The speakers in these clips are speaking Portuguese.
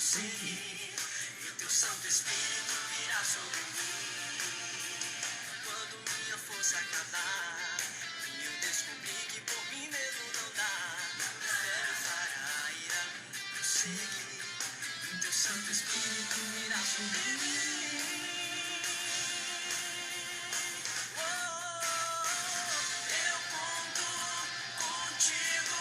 seguir, e o teu Santo Espírito virá sobre mim. Quando minha força acabar, e eu descobri que por mim mesmo não dá, o mistério fará ir a mim prosseguir, e o teu Santo Espírito virá sobre mim. Eu conto contigo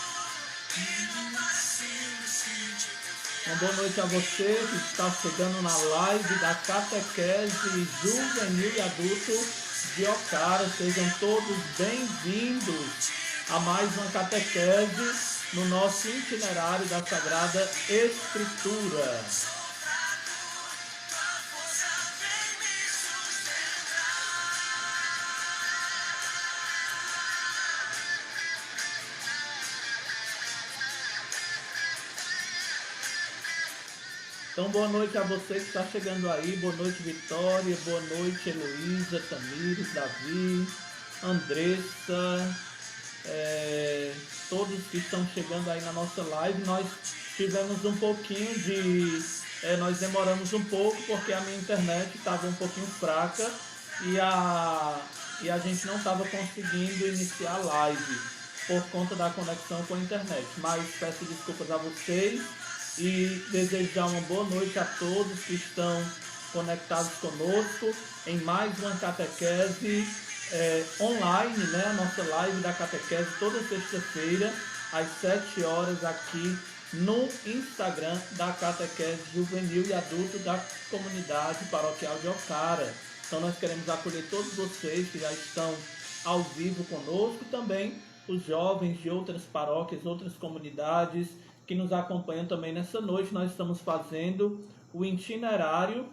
e no máximo sentir teu fiel. Uma boa noite a você que está chegando na live da Catequese Juvenil e Adulto de Ocara. Sejam todos bem-vindos a mais uma catequese no nosso itinerário da Sagrada Escritura. Então, boa noite a você que está chegando aí. Boa noite, Vitória. Boa noite, Heloísa, Tamires, Davi, Andressa, todos que estão chegando aí na nossa live. Nós tivemos um pouquinho de... nós demoramos um pouco porque a minha internet estava um pouquinho fraca e a gente não estava conseguindo iniciar a live por conta da conexão com a internet. Mas peço desculpas a vocês e desejar uma boa noite a todos que estão conectados conosco em mais uma catequese online, né? A nossa live da catequese toda sexta-feira às 7 horas aqui no Instagram da Catequese Juvenil e Adulto da Comunidade Paroquial de Ocara. Então nós queremos acolher todos vocês que já estão ao vivo conosco, também os jovens de outras paróquias, outras comunidades que nos acompanham também nessa noite. Nós estamos fazendo o itinerário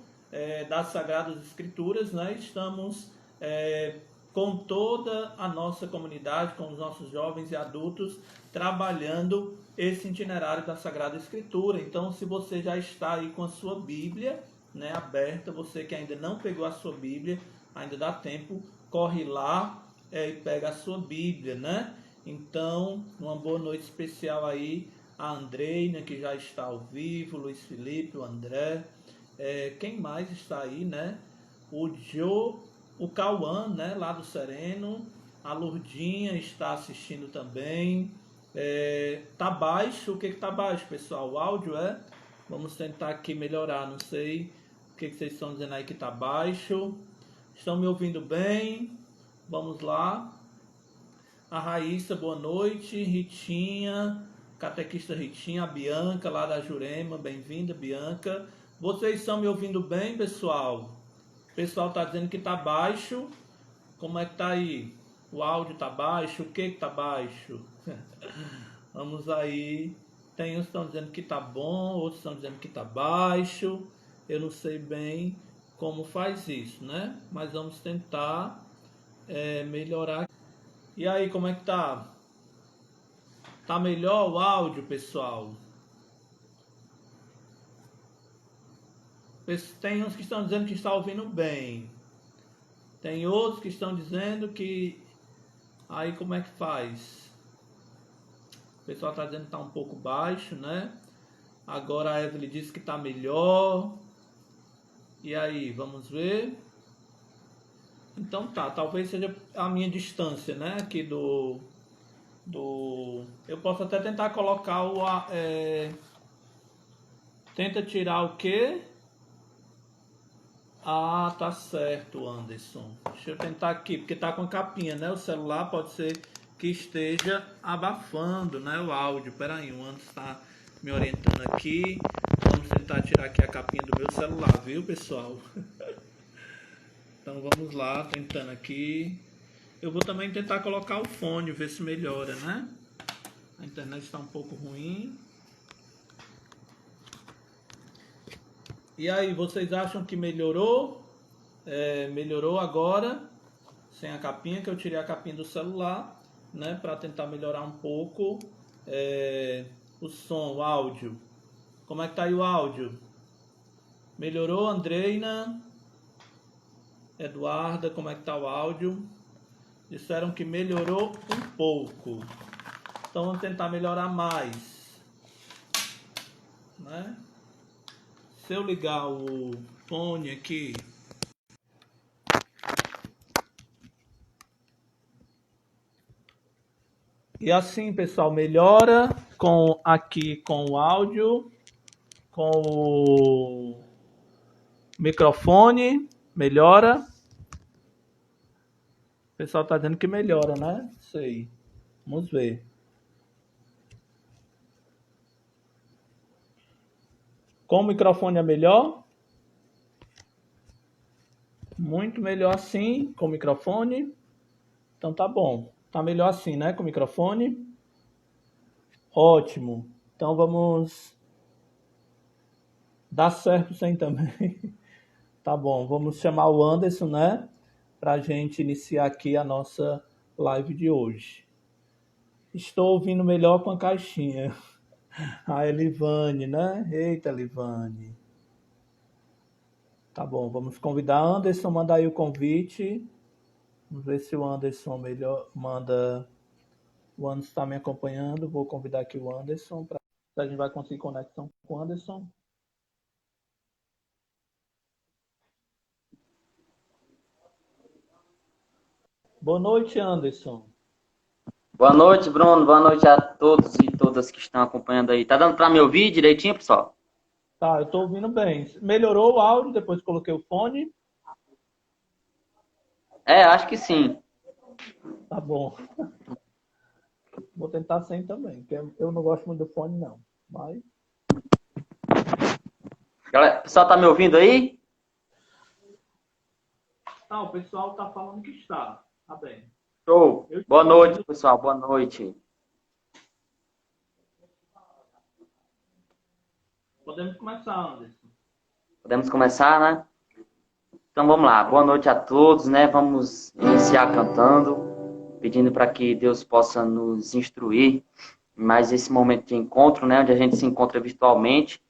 das Sagradas Escrituras, né? Estamos com toda a nossa comunidade, com os nossos jovens e adultos, trabalhando esse itinerário da Sagrada Escritura. Então, se você já está aí com a sua Bíblia, né, aberta, você que ainda não pegou a sua Bíblia, ainda dá tempo, corre lá e pega a sua Bíblia, né? Então, uma boa noite especial aí a Andreina, que já está ao vivo, Luiz Felipe, o André, quem mais está aí, né? O Cauã, né, lá do Sereno, a Lourdinha está assistindo também. Tá baixo, o que tá baixo, pessoal? O áudio Vamos tentar aqui melhorar, não sei o que vocês estão dizendo aí que tá baixo. Estão me ouvindo bem? Vamos lá. A Raíssa, boa noite. Ritinha, catequista Ritinha, a Bianca lá da Jurema, bem-vinda, Bianca. Vocês estão me ouvindo bem, pessoal? O pessoal tá dizendo que tá baixo. Como é que tá aí? O áudio tá baixo? O que tá baixo? Vamos aí. Tem uns que estão dizendo que tá bom, outros estão dizendo que tá baixo. Eu não sei bem como faz isso, né? Mas vamos tentar melhorar. E aí, como é que tá? Tá melhor o áudio, pessoal? Tem uns que estão dizendo que está ouvindo bem. Tem outros que estão dizendo que... Aí como é que faz? O pessoal está dizendo que está um pouco baixo, né? Agora a Evelyn disse que está melhor. E aí, vamos ver. Então tá, talvez seja a minha distância, né? Aqui do... Eu posso até tentar colocar o... Tenta tirar o quê? Ah, tá certo, Anderson. Deixa eu tentar aqui, porque tá com a capinha, né? O celular pode ser que esteja abafando, né, o áudio. Pera aí, o Anderson tá me orientando aqui. Vamos tentar tirar aqui a capinha do meu celular, viu, pessoal? Então vamos lá, tentando aqui. Eu vou também tentar colocar o fone, ver se melhora, né? A internet está um pouco ruim. E aí, vocês acham que melhorou? Melhorou agora, sem a capinha, que eu tirei a capinha do celular, né? Para tentar melhorar um pouco o som, o áudio. Como é que tá aí o áudio? Melhorou, Andreina? Eduarda, como é que tá o áudio? Disseram que melhorou um pouco. Então vamos tentar melhorar mais, né? Se eu ligar o fone aqui. E assim, pessoal, melhora aqui com o áudio, com o microfone, melhora. O pessoal tá dizendo que melhora, né? Sei. Vamos ver. Com o microfone é melhor? Muito melhor assim, com o microfone. Então tá bom. Tá melhor assim, né? Com o microfone. Ótimo. Então vamos dar certo sem também. Tá bom. Vamos chamar o Anderson, né? Pra gente iniciar aqui a nossa live de hoje. Estou ouvindo melhor com a caixinha. Ah, é Livane, né? Eita, Livane. Tá bom, vamos convidar Anderson, manda aí o convite. Vamos ver se o Anderson melhor manda. O Anderson está me acompanhando. Vou convidar aqui o Anderson para a gente vai conseguir conexão com o Anderson. Boa noite, Anderson. Boa noite, Bruno. Boa noite a todos e todas que estão acompanhando aí. Tá dando para me ouvir direitinho, pessoal? Tá, eu estou ouvindo bem. Melhorou o áudio depois que coloquei o fone? Acho que sim. Tá bom. Vou tentar sem também, porque eu não gosto muito do fone, não. Mas... Galera, o pessoal tá me ouvindo aí? Tá, o pessoal tá falando que está. Tá bem. Show. Boa noite, pessoal. Boa noite. Podemos começar, Anderson. Podemos começar, né? Então vamos lá. Boa noite a todos, né? Vamos iniciar cantando, pedindo para que Deus possa nos instruir em mais esse momento de encontro, né? Onde a gente se encontra virtualmente.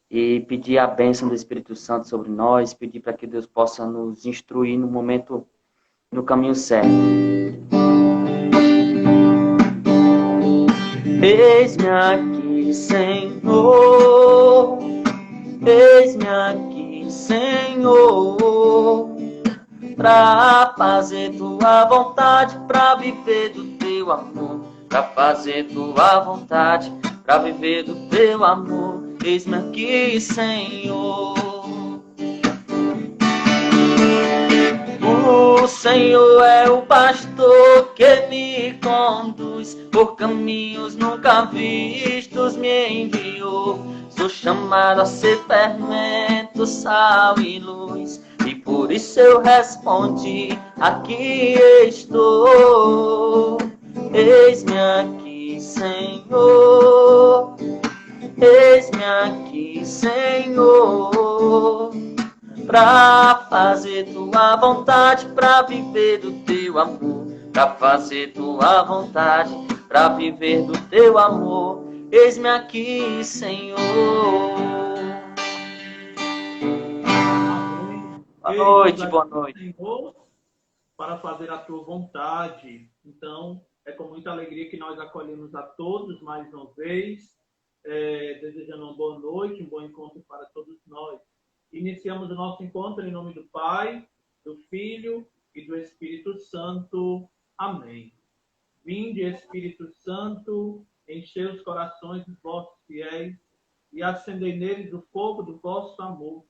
E pedir a bênção do Espírito Santo sobre nós, pedir para que Deus possa nos instruir no momento, no caminho certo. Eis-me aqui, Senhor, eis-me aqui, Senhor, para fazer tua vontade, para viver do teu amor, para fazer tua vontade, para viver do teu amor. Eis-me aqui, Senhor. O Senhor é o pastor que me conduz por caminhos nunca vistos, me enviou. Sou chamado a ser fermento, sal e luz, e por isso eu respondi: aqui estou. Eis-me aqui, Senhor. Eis-me aqui, Senhor, para fazer tua vontade, para viver do teu amor, para fazer tua vontade, para viver do teu amor. Eis-me aqui, Senhor. Boa noite, boa noite. Senhor, para fazer a tua vontade. Então, é com muita alegria que nós acolhemos a todos mais uma vez. Desejando uma boa noite, um bom encontro para todos nós. Iniciamos o nosso encontro em nome do Pai, do Filho e do Espírito Santo. Amém. Vinde, Espírito Santo, enchei os corações dos vossos fiéis e acendei neles o fogo do vosso amor.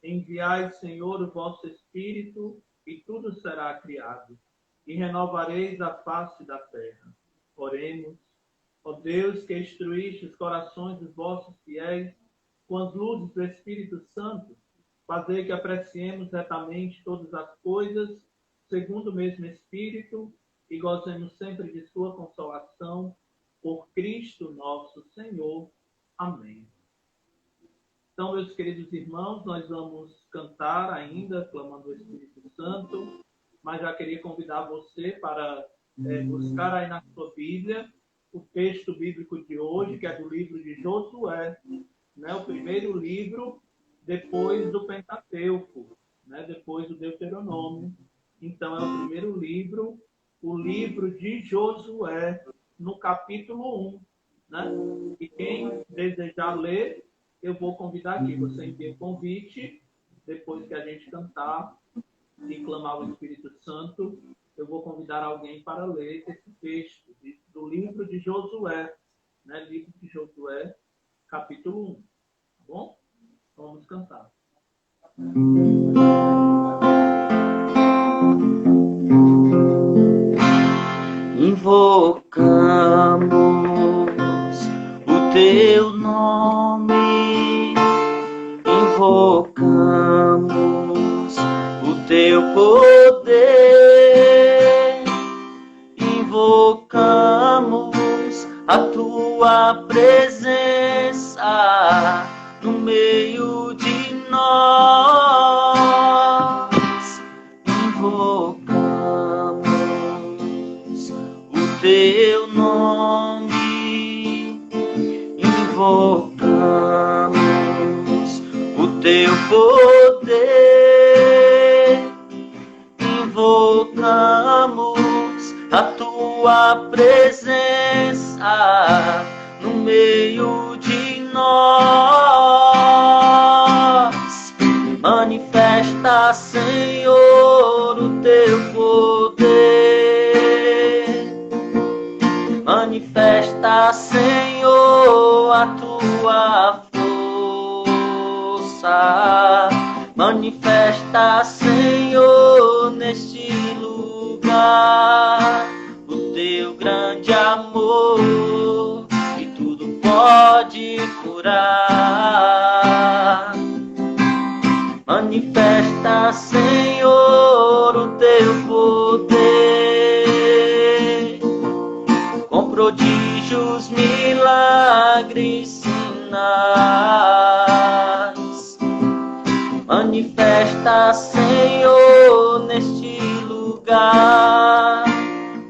Enviai, Senhor, o vosso Espírito e tudo será criado, e renovareis a face da terra. Oremos. Ó Deus, que instruíste os corações dos vossos fiéis com as luzes do Espírito Santo, fazei que apreciemos retamente todas as coisas, segundo o mesmo Espírito, e gozemos sempre de sua consolação, por Cristo nosso Senhor. Amém. Então, meus queridos irmãos, nós vamos cantar ainda, clamando o Espírito Santo, mas já queria convidar você para buscar aí na sua Bíblia o texto bíblico de hoje, que é do livro de Josué, né? O primeiro livro depois do Pentateuco, né? Depois do Deuteronômio. Então, é o primeiro livro, o livro de Josué, no capítulo 1. Né? E quem desejar ler, eu vou convidar aqui. Você envia o convite, depois que a gente cantar e clamar o Espírito Santo, eu vou convidar alguém para ler esse texto do livro de Josué, né? Livro de Josué, capítulo 1. Tá bom? Vamos cantar. Invocamos o teu nome, invocamos o teu poder, invocamos a tua presença no meio de nós, invocamos o teu nome, invocamos o teu poder, invocamos a tua presença no meio de nós. Manifesta, Senhor, o teu poder. Manifesta, Senhor, a tua força. Manifesta, Senhor, neste lugar o teu grande amor, que tudo pode curar. Manifesta, Senhor, o teu poder, com prodígios, milagres, sinais. Manifesta, Senhor, neste lugar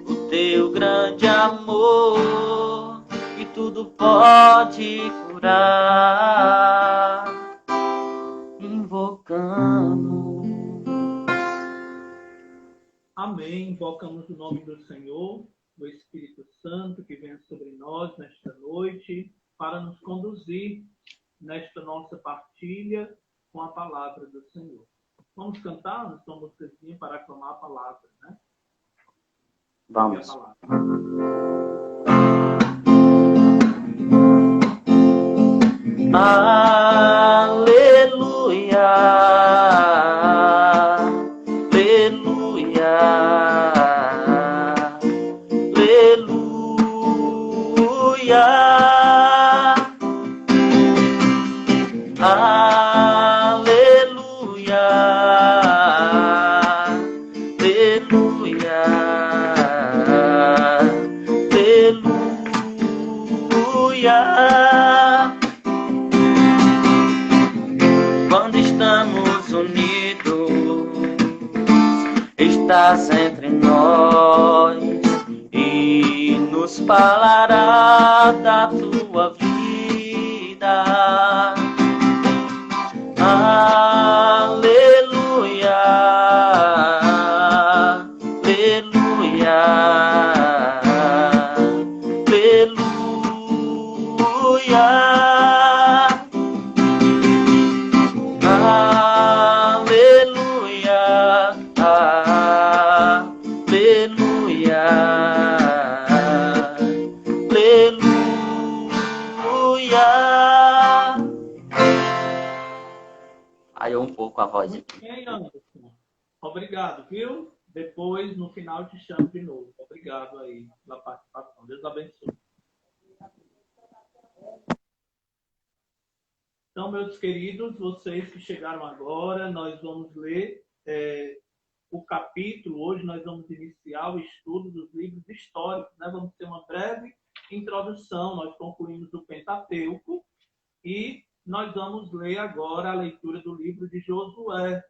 o teu grande amor, que tudo pode curar. Invocamos. Amém. Invocamos o nome do Senhor, do Espírito Santo, que venha sobre nós nesta noite, para nos conduzir nesta nossa partilha com a palavra do Senhor. Vamos cantar uma músicazinha para aclamar a palavra, né? Vamos. A palavra. Aleluia, aleluia, aleluia, aleluia, aleluia, aleluia. Quando estamos unidos, estás entre nós e nos falará da tua vida. Aleluia, aleluia, aleluia. Aleluia, aleluia, aleluia. Aí um pouco a voz aqui. Quem, Anderson? Obrigado, viu? Depois, no final, te chamo de novo. Obrigado aí pela participação. Deus abençoe. Então, meus queridos, vocês que chegaram agora, nós vamos ler o capítulo. Hoje nós vamos iniciar o estudo dos livros históricos, né? Vamos ter uma breve introdução. Nós concluímos o Pentateuco e nós vamos ler agora a leitura do livro de Josué,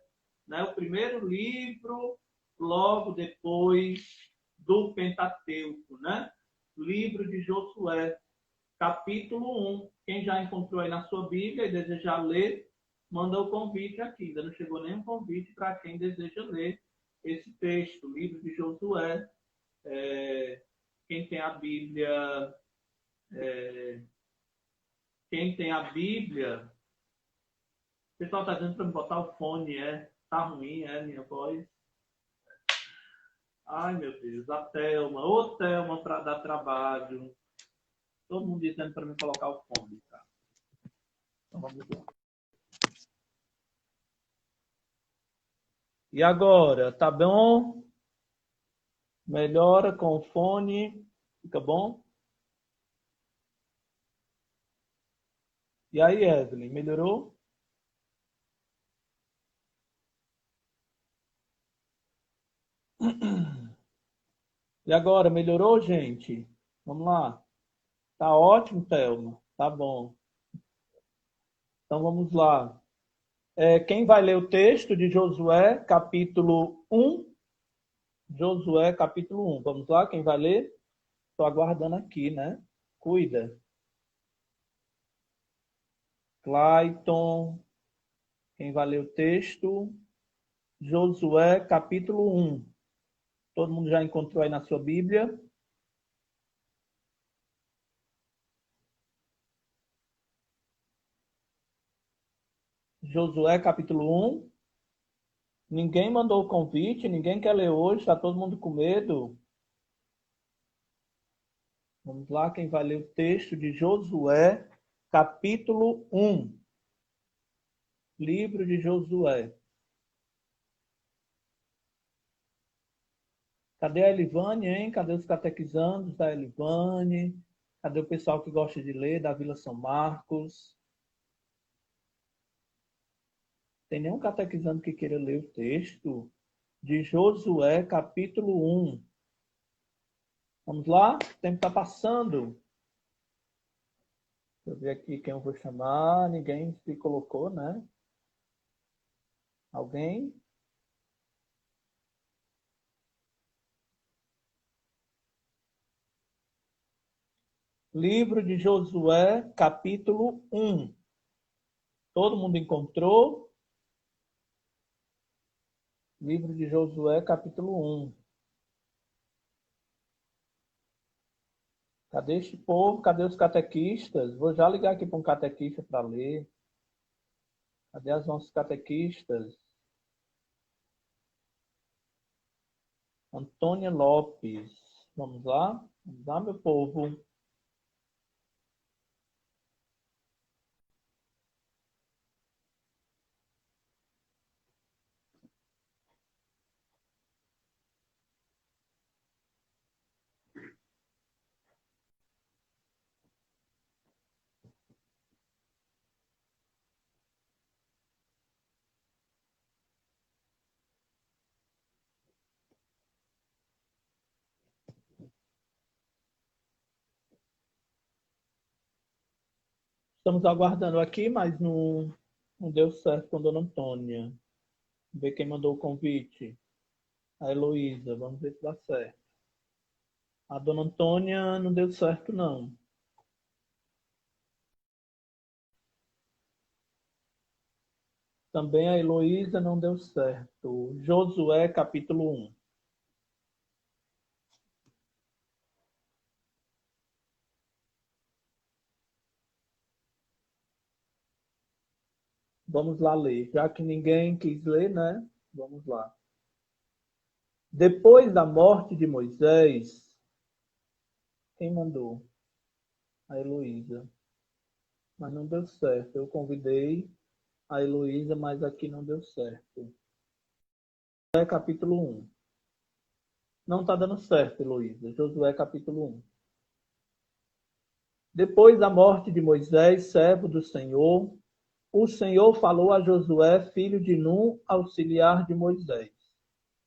né? O primeiro livro, logo depois do Pentateuco, né? Livro de Josué, capítulo 1. Quem já encontrou aí na sua Bíblia e deseja ler, manda o convite aqui. Ainda não chegou nenhum convite para quem deseja ler esse texto, livro de Josué. Quem tem a Bíblia, quem tem a Bíblia, o pessoal está dizendo para me botar o fone, tá ruim, minha voz. Ai, meu Deus, a Thelma, ô Thelma, para dar trabalho. Todo mundo dizendo para me colocar o fone, tá? Então vamos lá. E agora, tá bom? Melhora com o fone, fica bom? E aí, Evelyn, melhorou? E agora, melhorou, gente? Vamos lá. Tá ótimo, Thelma. Tá bom. Então vamos lá. Quem vai ler o texto de Josué, capítulo 1? Josué, capítulo 1. Vamos lá, quem vai ler? Estou aguardando aqui, né? Cuida. Clayton. Quem vai ler o texto? Josué, capítulo 1. Todo mundo já encontrou aí na sua Bíblia? Josué, capítulo 1. Ninguém mandou o convite, ninguém quer ler hoje, está todo mundo com medo. Vamos lá, quem vai ler o texto de Josué, capítulo 1. Livro de Josué. Cadê a Elivane, hein? Cadê os catequizandos da Elivane? Cadê o pessoal que gosta de ler, da Vila São Marcos? Tem nenhum catequizando que queira ler o texto de Josué, capítulo 1. Vamos lá? O tempo está passando. Deixa eu ver aqui quem eu vou chamar. Ninguém se colocou, né? Alguém? Livro de Josué, capítulo 1. Todo mundo encontrou? Livro de Josué, capítulo 1. Cadê este povo? Cadê os catequistas? Vou já ligar aqui para um catequista para ler. Cadê os nossos catequistas? Antônia Lopes. Vamos lá? Vamos lá, meu povo. Estamos aguardando aqui, mas não deu certo com a dona Antônia. Vamos ver quem mandou o convite. A Heloísa. Vamos ver se dá certo. A dona Antônia não deu certo, não. Também a Heloísa não deu certo. Josué, capítulo 1. Vamos lá ler. Já que ninguém quis ler, né? Vamos lá. Depois da morte de Moisés, quem mandou? A Heloísa. Mas não deu certo. Eu convidei a Heloísa, mas aqui não deu certo. Josué, capítulo 1. Não está dando certo, Heloísa. Josué, capítulo 1. Depois da morte de Moisés, servo do Senhor, o Senhor falou a Josué, filho de Num, auxiliar de Moisés.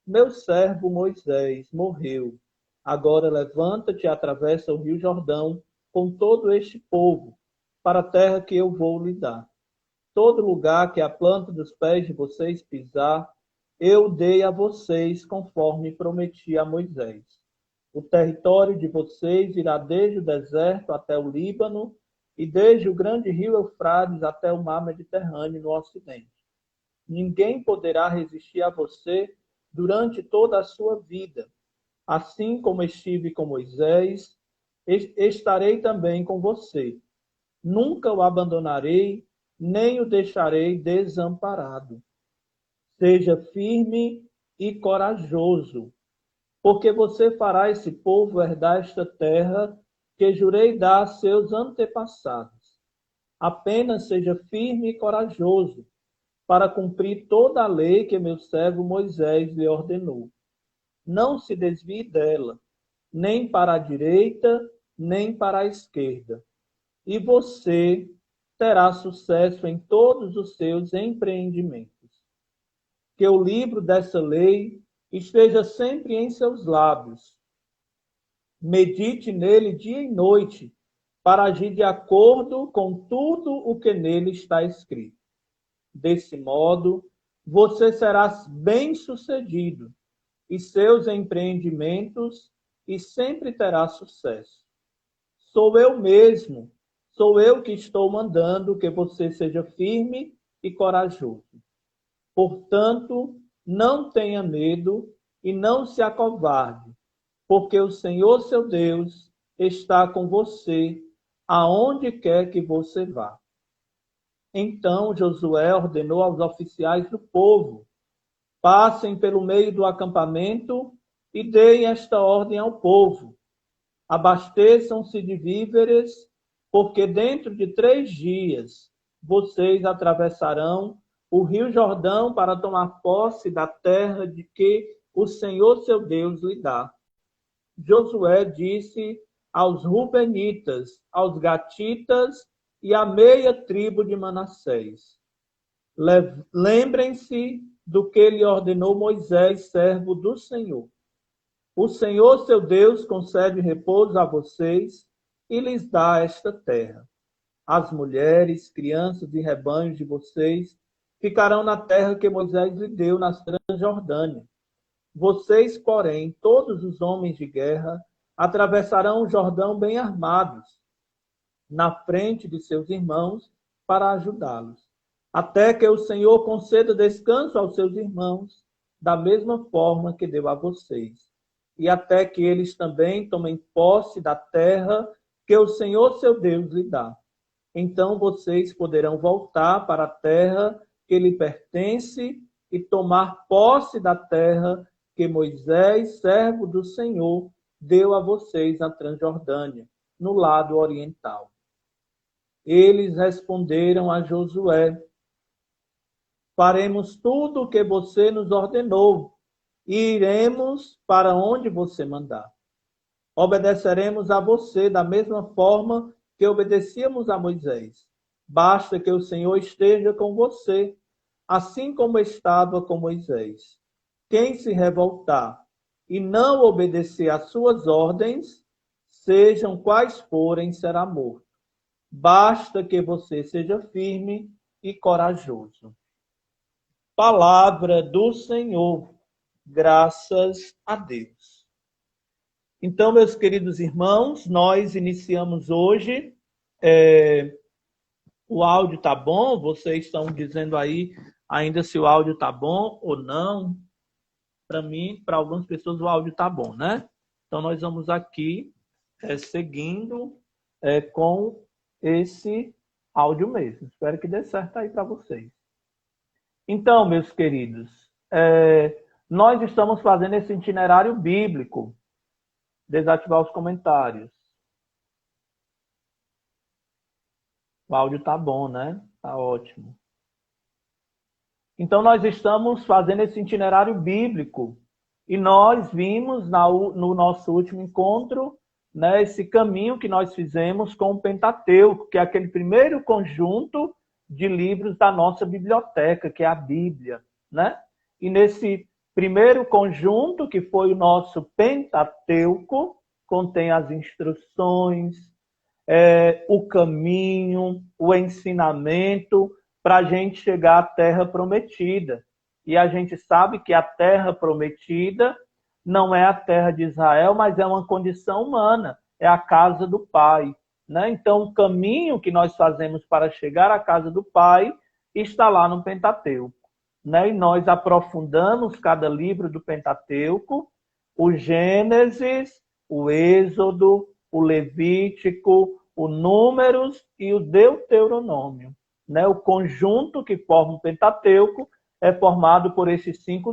Meu servo Moisés morreu. Agora levanta-te e atravessa o rio Jordão com todo este povo, para a terra que eu vou lhe dar. Todo lugar que a planta dos pés de vocês pisar, eu dei a vocês, conforme prometi a Moisés. O território de vocês irá desde o deserto até o Líbano e desde o grande rio Eufrates até o mar Mediterrâneo no ocidente. Ninguém poderá resistir a você durante toda a sua vida. Assim como estive com Moisés, estarei também com você. nunca o abandonarei, nem o deixarei desamparado. Seja firme e corajoso, porque você fará esse povo herdar esta terra que jurei dar a seus antepassados. Apenas seja firme e corajoso, para cumprir toda a lei que meu servo Moisés lhe ordenou. Não se desvie dela, nem para a direita, nem para a esquerda. E você terá sucesso em todos os seus empreendimentos. Que o livro dessa lei esteja sempre em seus lábios. Medite nele dia e noite, para agir de acordo com tudo o que nele está escrito. Desse modo, você será bem-sucedido e seus empreendimentos e sempre terá sucesso. Sou eu mesmo, sou eu que estou mandando que você seja firme e corajoso. Portanto, não tenha medo e não se acovarde, porque o Senhor seu Deus está com você aonde quer que você vá. Então Josué ordenou aos oficiais do povo: passem pelo meio do acampamento e deem esta ordem ao povo: abasteçam-se de víveres, porque dentro de 3 dias vocês atravessarão o rio Jordão para tomar posse da terra de que o Senhor seu Deus lhe dá. Josué disse aos Rubenitas, aos Gatitas e à meia tribo de Manassés: lembrem-se do que lhe ordenou Moisés, servo do Senhor. O Senhor, seu Deus, concede repouso a vocês e lhes dá esta terra. As mulheres, crianças e rebanhos de vocês ficarão na terra que Moisés lhe deu na Transjordânia. Vocês, porém, todos os homens de guerra, atravessarão o Jordão bem armados, na frente de seus irmãos, para ajudá-los, até que o Senhor conceda descanso aos seus irmãos, da mesma forma que deu a vocês, e até que eles também tomem posse da terra que o Senhor seu Deus lhe dá. Então vocês poderão voltar para a terra que lhe pertence e tomar posse da terra que Moisés, servo do Senhor, deu a vocês na Transjordânia, no lado oriental. Eles responderam a Josué: faremos tudo o que você nos ordenou e iremos para onde você mandar. Obedeceremos a você da mesma forma que obedecíamos a Moisés. Basta que o Senhor esteja com você, assim como estava com Moisés. Quem se revoltar e não obedecer às suas ordens, sejam quais forem, será morto. Basta que você seja firme e corajoso. Palavra do Senhor. Graças a Deus. Então, meus queridos irmãos, nós iniciamos hoje. O áudio tá bom? Vocês estão dizendo aí ainda se o áudio tá bom ou não? Para mim, para algumas pessoas, o áudio tá bom, né? Então, nós vamos aqui seguindo com esse áudio mesmo. Espero que dê certo aí para vocês. Então, meus queridos, nós estamos fazendo esse itinerário bíblico. Desativar os comentários. O áudio tá bom, né? Tá ótimo. Então, nós estamos fazendo esse itinerário bíblico. E nós vimos no nosso último encontro, né, esse caminho que nós fizemos com o Pentateuco, que é aquele primeiro conjunto de livros da nossa biblioteca, que é a Bíblia, né? E nesse primeiro conjunto, que foi o nosso Pentateuco, contém as instruções, o caminho, o ensinamento para a gente chegar à Terra Prometida. E a gente sabe que a Terra Prometida não é a terra de Israel, mas é uma condição humana, é a casa do Pai, né? Então, o caminho que nós fazemos para chegar à casa do Pai está lá no Pentateuco, né? E nós aprofundamos cada livro do Pentateuco, o Gênesis, o Êxodo, o Levítico, o Números e o Deuteronômio. Né? O conjunto que forma o Pentateuco é formado por esses cinco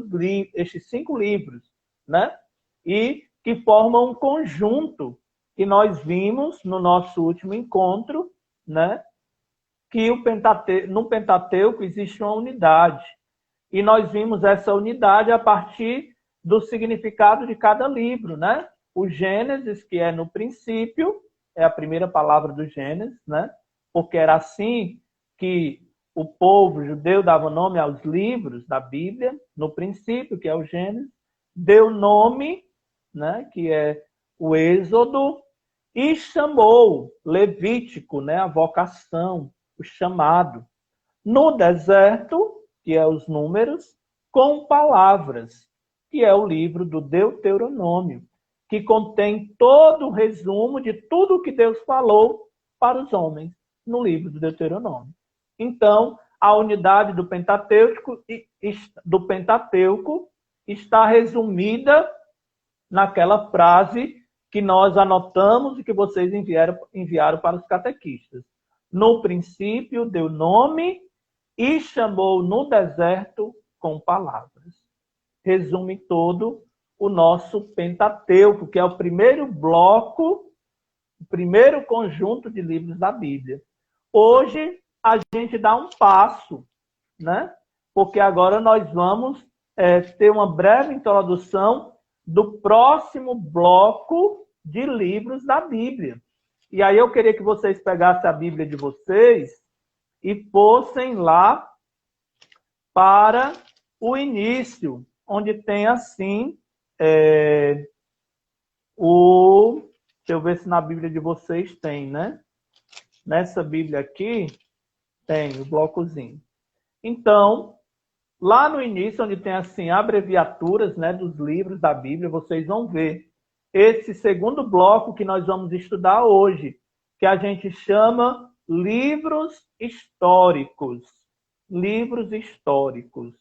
livros, né? E que formam um conjunto que nós vimos no nosso último encontro, né? Que no Pentateuco existe uma unidade. E nós vimos essa unidade a partir do significado de cada livro, né? O Gênesis, que é no princípio, é a primeira palavra do Gênesis, né? Porque era assim que o povo judeu dava nome aos livros da Bíblia, no princípio, que é o Gênesis, deu nome, né? Que é o Êxodo, e chamou Levítico, né? A vocação, o chamado. No deserto, que é os Números, com palavras, que é o livro do Deuteronômio, que contém todo o resumo de tudo o que Deus falou para os homens no livro do Deuteronômio. Então, a unidade do Pentateuco está resumida naquela frase que nós anotamos e que vocês enviaram para os catequistas. No princípio, deu nome e chamou no deserto com palavras. Resume todo o nosso Pentateuco, que é o primeiro bloco, o primeiro conjunto de livros da Bíblia. Hoje, a gente dá um passo, né? Porque agora nós vamos ter uma breve introdução do próximo bloco de livros da Bíblia. E aí eu queria que vocês pegassem a Bíblia de vocês e fossem lá para o início, onde tem assim deixa eu ver se na Bíblia de vocês tem, né? Nessa Bíblia aqui tem o blocozinho. Então, lá no início, onde tem assim abreviaturas, né, dos livros da Bíblia, vocês vão ver esse segundo bloco que nós vamos estudar hoje, que a gente chama livros históricos. Livros históricos,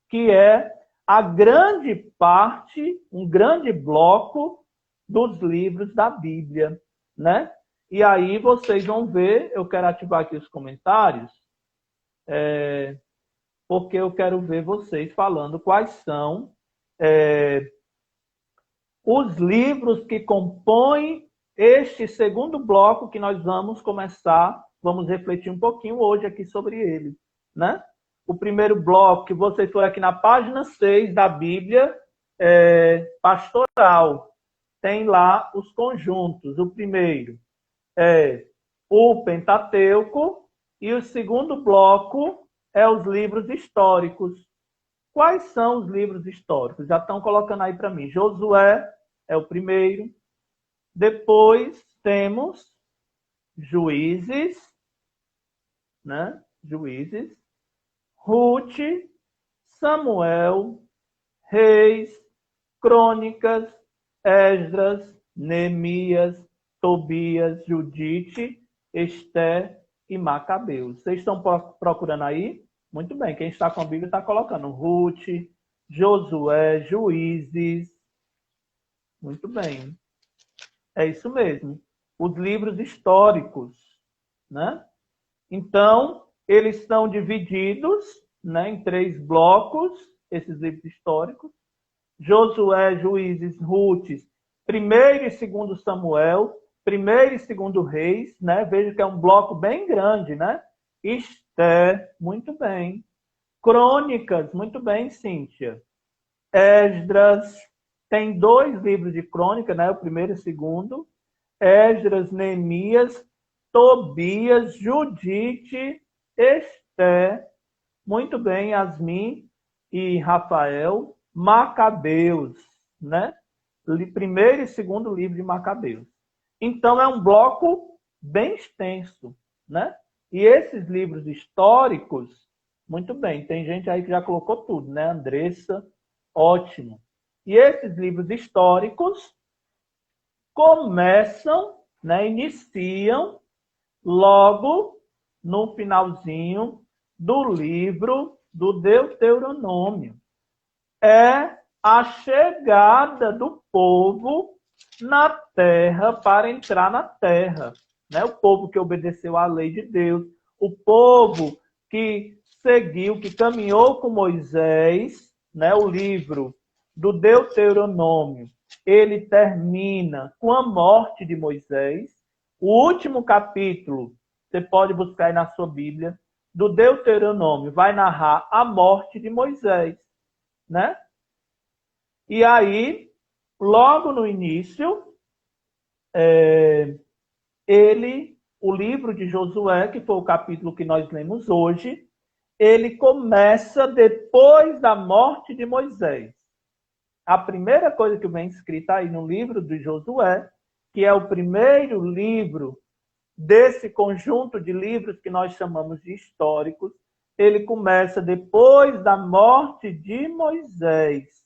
que é a grande parte, um grande bloco dos livros da Bíblia, né? E aí vocês vão ver, eu quero ativar aqui os comentários, porque eu quero ver vocês falando quais são os livros que compõem este segundo bloco que nós vamos começar, vamos refletir um pouquinho hoje aqui sobre ele, né? O primeiro bloco, que vocês foram aqui na página 6 da Bíblia Pastoral, tem lá os conjuntos. O primeiro é o Pentateuco e o segundo bloco é os livros históricos. Quais são os livros históricos? Já estão colocando aí para mim. Josué é o primeiro. Depois temos Juízes, né? Juízes, Ruth, Samuel, Reis, Crônicas, Esdras, Neemias, Tobias, Judite, Esther e Macabeus. Vocês estão procurando aí? Muito bem, quem está com a Bíblia está colocando Ruth, Josué, Juízes. Muito bem. É isso mesmo. Os livros históricos, né? Então, eles estão divididos, né, em 3 blocos, esses livros históricos. Josué, Juízes, Ruth, 1º e 2º Samuel, 1º e 2º Reis, né? Veja que é um bloco bem grande, né? Esther, muito bem. Crônicas, muito bem, Cíntia. Esdras, tem 2 livros de crônica, né? O 1º e o 2º. Esdras, Neemias, Tobias, Judite, Esther, muito bem, Yasmin e Rafael, Macabeus, né? 1º e 2º livro de Macabeus. Então, é um bloco bem extenso, né? E esses livros históricos, muito bem, tem gente aí que já colocou tudo, né? Andressa, ótimo. E esses livros históricos começam, né? Iniciam logo no finalzinho do livro do Deuteronômio. É a chegada do povo na terra para entrar na terra. né? O povo que obedeceu à lei de Deus, o povo que seguiu, que caminhou com Moisés, né? O livro do Deuteronômio, ele termina com a morte de Moisés. O último capítulo, você pode buscar aí na sua Bíblia, do Deuteronômio, vai narrar a morte de Moisés, né? E aí, logo no início, o livro de Josué, que foi o capítulo que nós lemos hoje, ele começa depois da morte de Moisés. A primeira coisa que vem escrita aí no livro de Josué, que é o primeiro livro desse conjunto de livros que nós chamamos de históricos, ele começa depois da morte de Moisés.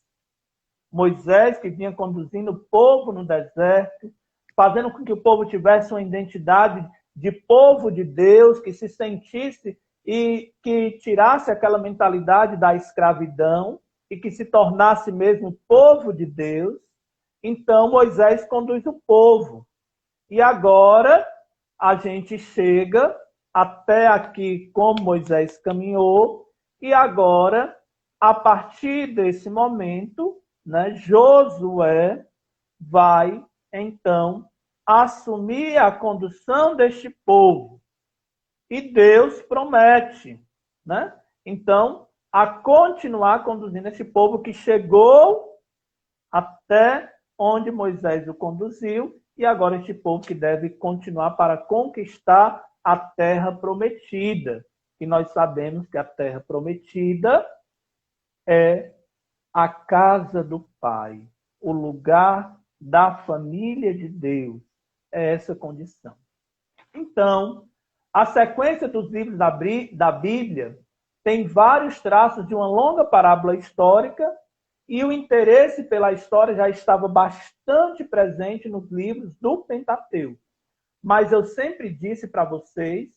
Moisés, que vinha conduzindo o povo no deserto, fazendo com que o povo tivesse uma identidade de povo de Deus, que se sentisse e que tirasse aquela mentalidade da escravidão e que se tornasse mesmo povo de Deus. Então, Moisés conduz o povo. E agora, a gente chega até aqui como Moisés caminhou, e agora, a partir desse momento, né, Josué vai, então, assumir a condução deste povo. E Deus promete, né? Então, a continuar conduzindo esse povo que chegou até onde Moisés o conduziu, e agora este povo que deve continuar para conquistar a terra prometida. E nós sabemos que a terra prometida é a casa do Pai, o lugar da família de Deus. É essa condição. Então, a sequência dos livros da Bíblia tem vários traços de uma longa parábola histórica, e o interesse pela história já estava bastante presente nos livros do Pentateuco. Mas eu sempre disse para vocês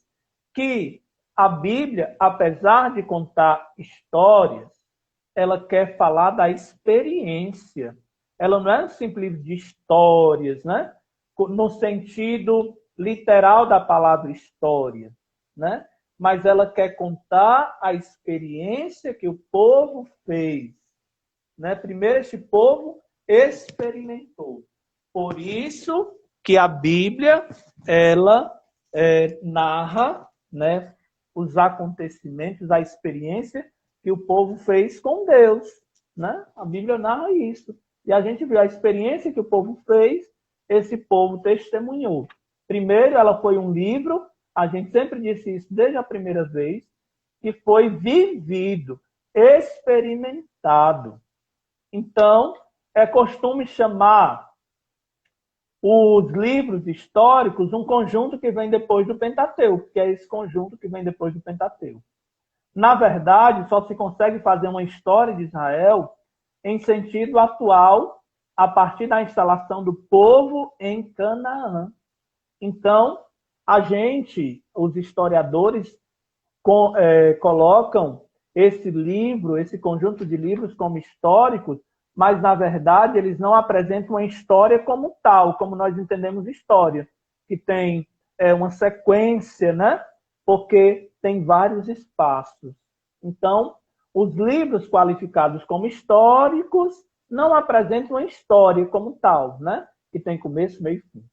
que a Bíblia, apesar de contar histórias, ela quer falar da experiência. Ela não é um simples livro de histórias, né? No sentido literal da palavra história, né? Mas ela quer contar a experiência que o povo fez, né? Primeiro, este povo experimentou. Por isso que a Bíblia, ela narra, né, os acontecimentos, a experiência que o povo fez com Deus, né? A Bíblia narra isso. E a gente viu a experiência que o povo fez, esse povo testemunhou. Primeiro, ela foi um livro, a gente sempre disse isso desde a primeira vez, que foi vivido, experimentado. Então, é costume chamar os livros históricos um conjunto que vem depois do Pentateuco, que é esse conjunto que vem depois do Pentateuco. Na verdade, só se consegue fazer uma história de Israel em sentido atual, a partir da instalação do povo em Canaã. Então, os historiadores, colocam esse livro, esse conjunto de livros como históricos, mas, na verdade, eles não apresentam uma história como tal, como nós entendemos história, que tem uma sequência, né? Porque tem vários espaços. Então, os livros qualificados como históricos não apresentam uma história como tal, né? Que tem começo, meio e fim.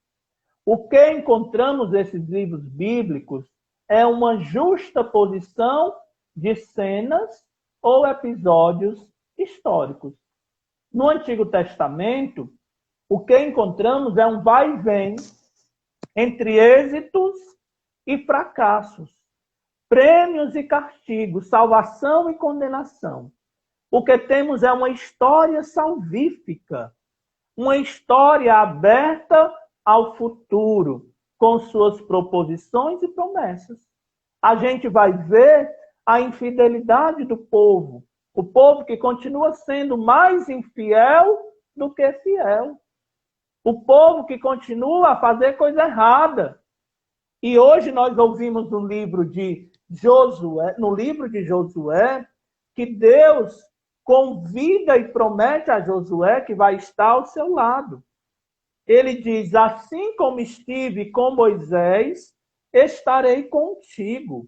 O que encontramos nesses livros bíblicos é uma justaposição de cenas ou episódios históricos. No Antigo Testamento, o que encontramos é um vai e vem entre êxitos e fracassos, prêmios e castigos, salvação e condenação. O que temos é uma história salvífica, uma história aberta ao futuro, com suas proposições e promessas. A gente vai ver a infidelidade do povo, o povo que continua sendo mais infiel do que fiel, o povo que continua a fazer coisa errada. E hoje nós ouvimos no livro de Josué, que Deus convida e promete a Josué que vai estar ao seu lado. ele diz: assim como estive com Moisés, estarei contigo.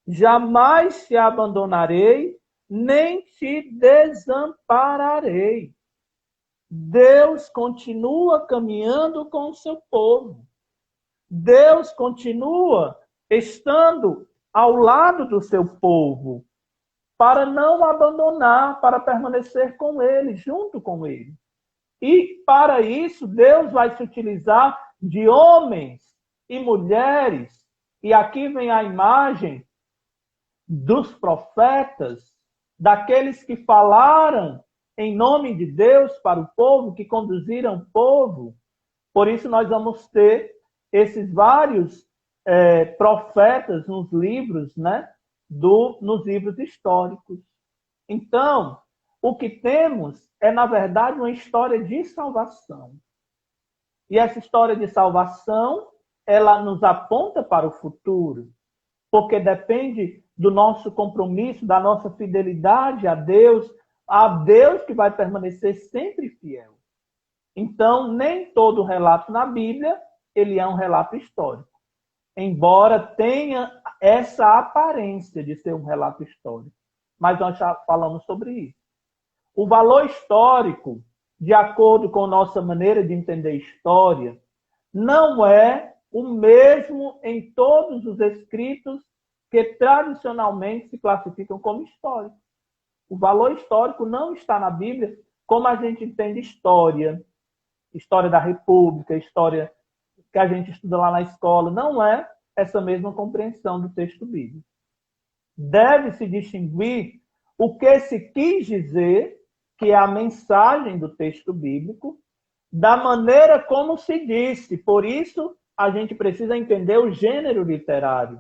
Jamais te abandonarei, nem te desampararei. Deus continua caminhando com o seu povo. Deus continua estando ao lado do seu povo, para não abandonar, para permanecer com ele, junto com ele. E para isso, Deus vai se utilizar de homens e mulheres. E aqui vem a imagem dos profetas, daqueles que falaram em nome de Deus para o povo, que conduziram o povo. Por isso nós vamos ter esses vários profetas nos livros, né? Nos livros históricos. Então, o que temos é, na verdade, uma história de salvação. E essa história de salvação, ela nos aponta para o futuro, porque depende do nosso compromisso, da nossa fidelidade a Deus que vai permanecer sempre fiel. Então, nem todo relato na Bíblia, ele é um relato histórico, embora tenha essa aparência de ser um relato histórico. Mas nós já falamos sobre isso. O valor histórico, de acordo com nossa maneira de entender história, não é o mesmo em todos os escritos que tradicionalmente se classificam como históricos. O valor histórico não está na Bíblia como a gente entende história. História da República, história que a gente estuda lá na escola. Não é essa mesma compreensão do texto bíblico. Deve-se distinguir o que se quis dizer, que é a mensagem do texto bíblico, da maneira como se disse. Por isso, a gente precisa entender o gênero literário.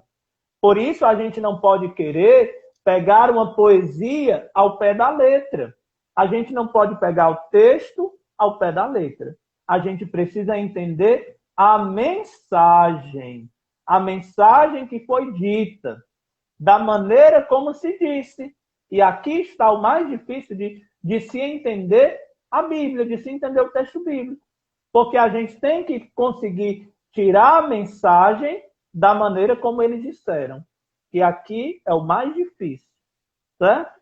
Por isso, a gente não pode querer pegar uma poesia ao pé da letra. A gente não pode pegar o texto ao pé da letra. A gente precisa entender a mensagem que foi dita, da maneira como se disse. E aqui está o mais difícil de se entender a Bíblia, de se entender o texto bíblico. Porque a gente tem que conseguir tirar a mensagem da maneira como eles disseram. Que aqui é o mais difícil. Certo?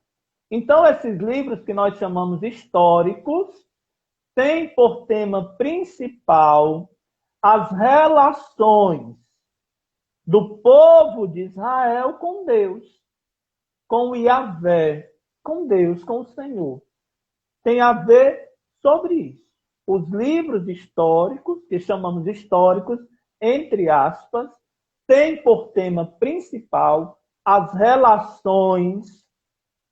Então, esses livros que nós chamamos históricos têm por tema principal as relações do povo de Israel com Deus, com o Yahvé, com Deus, com o Senhor. Tem a ver sobre isso. Os livros históricos, que chamamos históricos, entre aspas, têm por tema principal as relações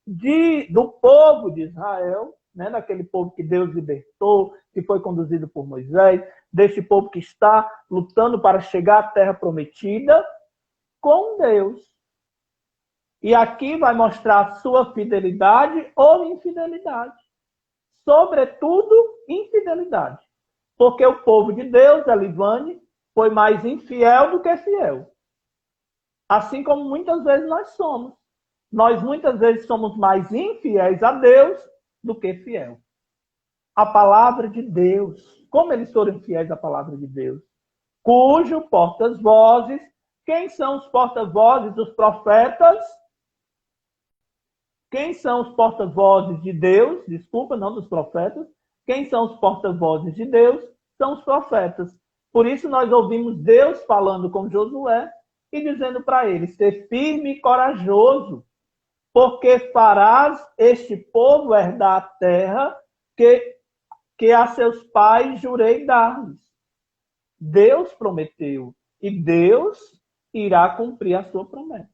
do povo de Israel, né, daquele povo que Deus libertou, que foi conduzido por Moisés, deste povo que está lutando para chegar à terra prometida, com Deus. E aqui vai mostrar a sua fidelidade ou infidelidade. Sobretudo, infidelidade. Porque o povo de Deus, Elivane, foi mais infiel do que fiel. Assim como muitas vezes nós somos. Nós muitas vezes somos mais infiéis a Deus do que fiel. A palavra de Deus. Como eles foram fiéis à palavra de Deus? Cujo porta-vozes. Quem são os porta-vozes dos profetas? Quem são os porta-vozes de Deus? Desculpa, não dos profetas. Quem são os porta-vozes de Deus? São os profetas. Por isso nós ouvimos Deus falando com Josué e dizendo para ele: ser firme e corajoso, porque farás este povo herdar a terra que a seus pais jurei dar-lhes. Deus prometeu e Deus irá cumprir a sua promessa.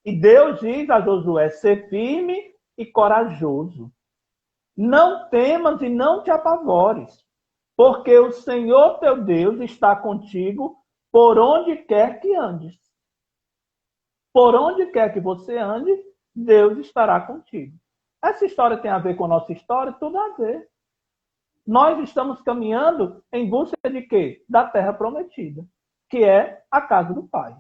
E Deus diz a Josué: ser firme e corajoso. Não temas e não te apavores, porque o Senhor teu Deus está contigo por onde quer que andes. Por onde quer que você ande, Deus estará contigo. Essa história tem a ver com a nossa história? Tudo a ver. Nós estamos caminhando em busca de quê? Da terra prometida, que é a casa do Pai.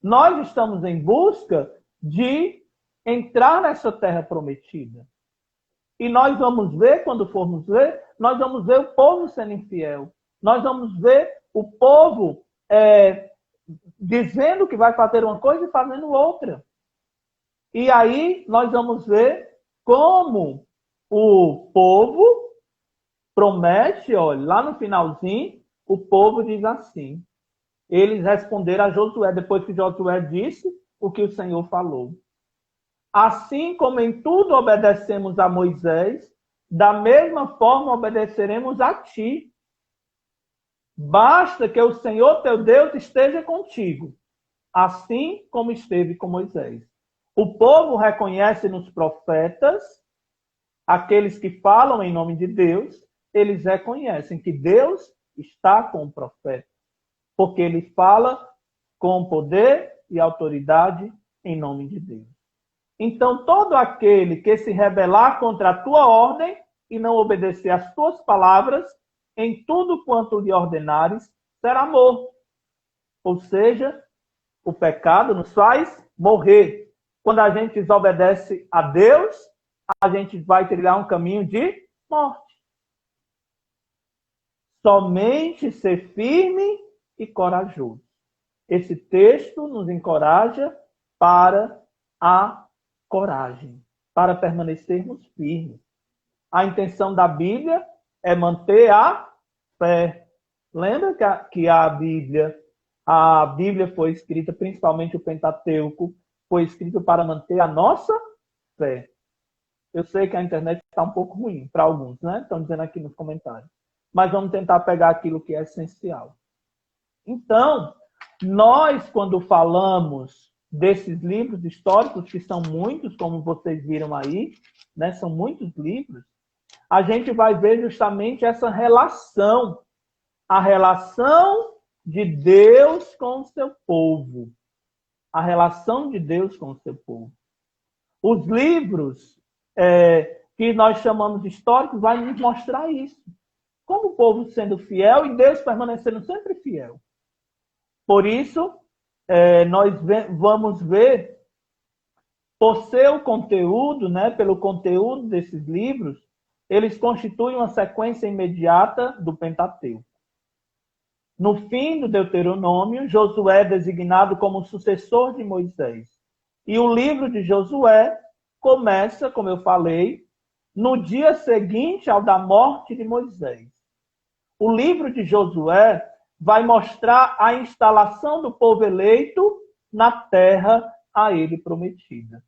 Nós estamos em busca de entrar nessa terra prometida. E nós vamos ver, quando formos ver, nós vamos ver o povo sendo infiel. nós vamos ver o povo dizendo que vai fazer uma coisa e fazendo outra. E aí nós vamos ver como o povo promete, olha, lá no finalzinho, o povo diz assim. Eles responderam a Josué, depois que Josué disse o que o Senhor falou. Assim como em tudo obedecemos a Moisés, da mesma forma obedeceremos a ti. Basta que o Senhor teu Deus esteja contigo, assim como esteve com Moisés. O povo reconhece nos profetas, aqueles que falam em nome de Deus, eles reconhecem que Deus está com o profeta, porque ele fala com poder e autoridade em nome de Deus. Então, todo aquele que se rebelar contra a tua ordem e não obedecer às tuas palavras, em tudo quanto lhe ordenares, será morto. Ou seja, o pecado nos faz morrer. Quando a gente desobedece a Deus, a gente vai trilhar um caminho de morte. Somente ser firme e corajoso. Esse texto nos encoraja para a coragem, para permanecermos firmes. A intenção da Bíblia é manter a fé. Lembra que a Bíblia foi escrita, principalmente o Pentateuco, foi escrito para manter a nossa fé. Eu sei que a internet está um pouco ruim para alguns, né? Estão dizendo aqui nos comentários. Mas vamos tentar pegar aquilo que é essencial. Então, nós, quando falamos desses livros históricos, que são muitos, como vocês viram aí, né? São muitos livros, a gente vai ver justamente essa relação, a relação de Deus com o seu povo. A relação de Deus com o seu povo. Os livros que nós chamamos históricos vai nos mostrar isso. Como o povo sendo fiel e Deus permanecendo sempre fiel. Por isso, nós vamos ver, por seu conteúdo, né, pelo conteúdo desses livros, eles constituem uma sequência imediata do Pentateuco. No fim do Deuteronômio, Josué é designado como sucessor de Moisés. E o livro de Josué começa, como eu falei, no dia seguinte ao da morte de Moisés. O livro de Josué vai mostrar a instalação do povo eleito na terra a ele prometida.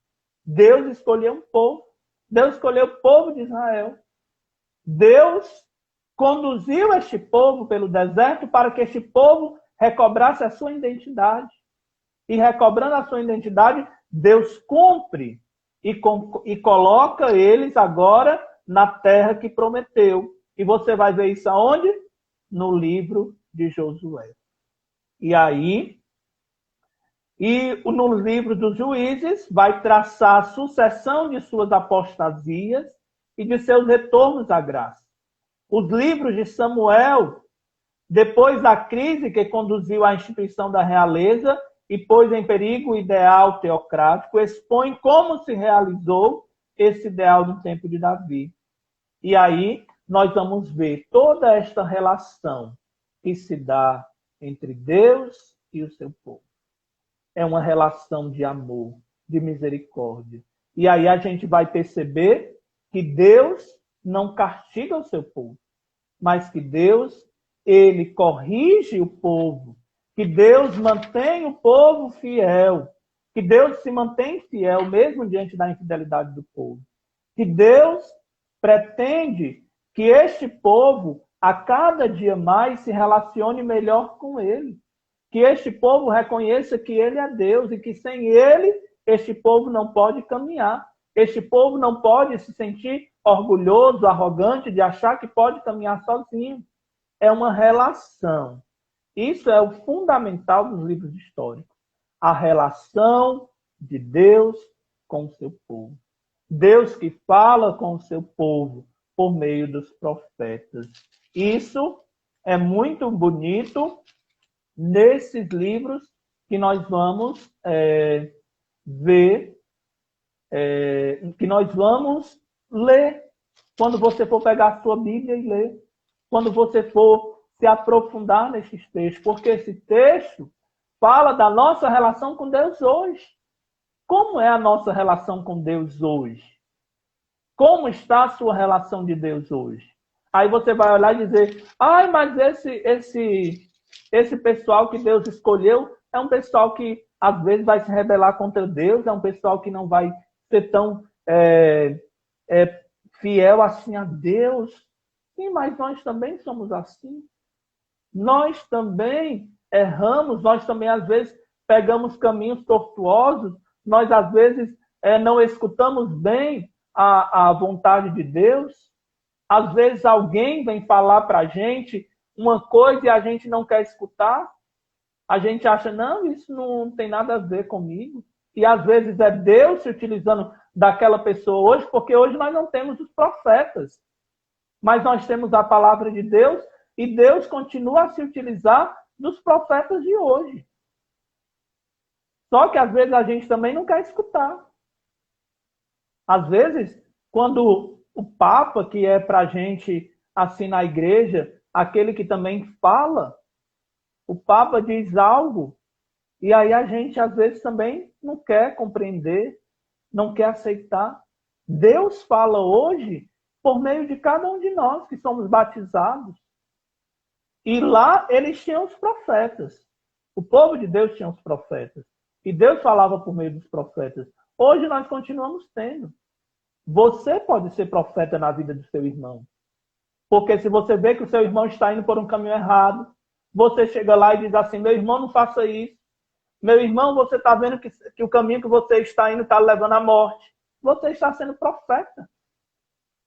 Deus escolheu um povo. Deus escolheu o povo de Israel. Deus conduziu este povo pelo deserto para que este povo recobrasse a sua identidade. E recobrando a sua identidade, Deus cumpre e coloca eles agora na terra que prometeu. E você vai ver isso aonde? No livro de Josué. E aí, no livro dos Juízes, vai traçar a sucessão de suas apostasias e de seus retornos à graça. Os livros de Samuel, depois da crise que conduziu à instituição da realeza e pôs em perigo o ideal teocrático, expõem como se realizou esse ideal no tempo de Davi. E aí nós vamos ver toda esta relação que se dá entre Deus e o seu povo. É uma relação de amor, de misericórdia. E aí a gente vai perceber que Deus não castiga o seu povo, mas que Deus, ele corrige o povo, que Deus mantém o povo fiel, que Deus se mantém fiel mesmo diante da infidelidade do povo, que Deus pretende que este povo a cada dia mais se relacione melhor com ele, que este povo reconheça que ele é Deus e que sem ele este povo não pode caminhar. Este povo não pode se sentir orgulhoso, arrogante, de achar que pode caminhar sozinho. É uma relação. Isso é o fundamental dos livros históricos. A relação de Deus com o seu povo. Deus que fala com o seu povo por meio dos profetas. Isso é muito bonito nesses livros que nós vamos ver, que nós vamos ler. Quando você for pegar a sua Bíblia e ler. Quando você for se aprofundar nesses textos, porque esse texto fala da nossa relação com Deus hoje. Como é a nossa relação com Deus hoje? Como está a sua relação de Deus hoje? Aí você vai olhar e dizer, ai, mas esse pessoal que Deus escolheu é um pessoal que às vezes vai se rebelar contra Deus, é um pessoal que não vai ser tão fiel assim a Deus. Sim, mas nós também somos assim. Nós também erramos, nós também às vezes pegamos caminhos tortuosos, nós às vezes não escutamos bem a vontade de Deus. Às vezes alguém vem falar para a gente uma coisa e a gente não quer escutar. A gente acha, não, isso não tem nada a ver comigo. E às vezes é Deus se utilizando daquela pessoa hoje, porque hoje nós não temos os profetas. Mas nós temos a palavra de Deus e Deus continua a se utilizar dos profetas de hoje. Só que às vezes a gente também não quer escutar. Às vezes, quando o Papa, que é para a gente assim na igreja, aquele que também fala, o Papa diz algo, e aí a gente às vezes também não quer compreender, não quer aceitar. Deus fala hoje por meio de cada um de nós que somos batizados. E lá eles tinham os profetas. O povo de Deus tinha os profetas. E Deus falava por meio dos profetas. Hoje nós continuamos tendo. Você pode ser profeta na vida do seu irmão. Porque se você vê que o seu irmão está indo por um caminho errado, você chega lá e diz assim, meu irmão, não faça isso. Meu irmão, você está vendo que o caminho que você está indo está levando à morte. Você está sendo profeta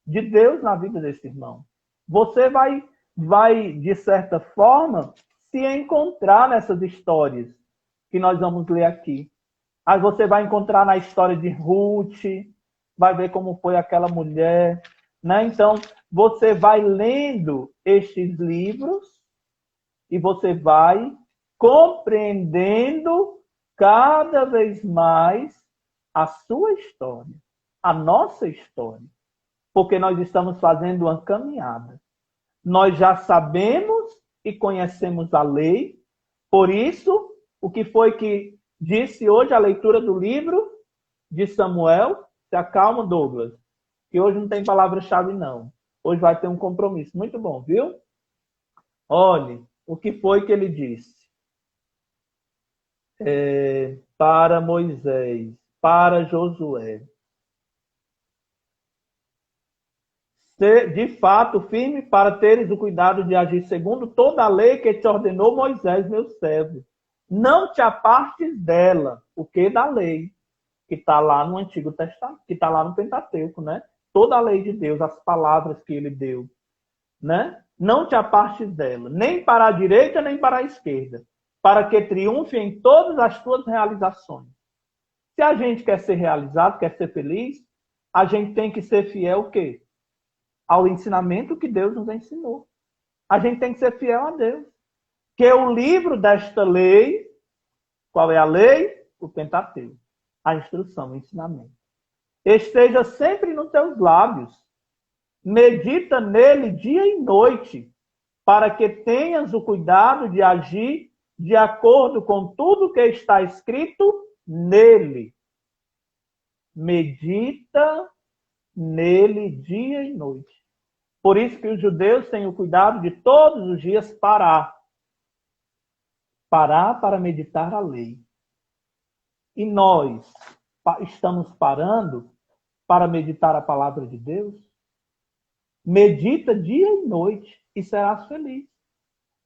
de Deus na vida desse irmão. Você vai, de certa forma, se encontrar nessas histórias que nós vamos ler aqui. Aí você vai encontrar na história de Ruth, vai ver como foi aquela mulher, né? Então, você vai lendo estes livros e você vai compreendendo cada vez mais a sua história, a nossa história. Porque nós estamos fazendo uma caminhada. Nós já sabemos e conhecemos a lei, por isso, o que foi que disse hoje a leitura do livro de Samuel? Se acalma, Douglas, que hoje não tem palavra-chave, não. Hoje vai ter um compromisso. Muito bom, viu? Olhe, o que foi que ele disse? Para Moisés, para Josué. De fato, firme para teres o cuidado de agir segundo toda a lei que te ordenou Moisés, meu servo. Não te apartes dela, o que da lei, que está lá no Antigo Testamento, que está lá no Pentateuco, né? Toda a lei de Deus, as palavras que ele deu, né? Não te apartes dela, nem para a direita, nem para a esquerda, para que triunfe em todas as tuas realizações. Se a gente quer ser realizado, quer ser feliz, a gente tem que ser fiel o quê? Ao ensinamento que Deus nos ensinou. A gente tem que ser fiel a Deus. Que o livro desta lei, qual é a lei? O Pentateuco. A instrução, o ensinamento. Esteja sempre nos teus lábios. Medita nele dia e noite, para que tenhas o cuidado de agir de acordo com tudo que está escrito nele. Medita nele dia e noite. Por isso que os judeus têm o cuidado de todos os dias parar. Parar para meditar a lei. E nós estamos parando para meditar a palavra de Deus? Medita dia e noite e serás feliz.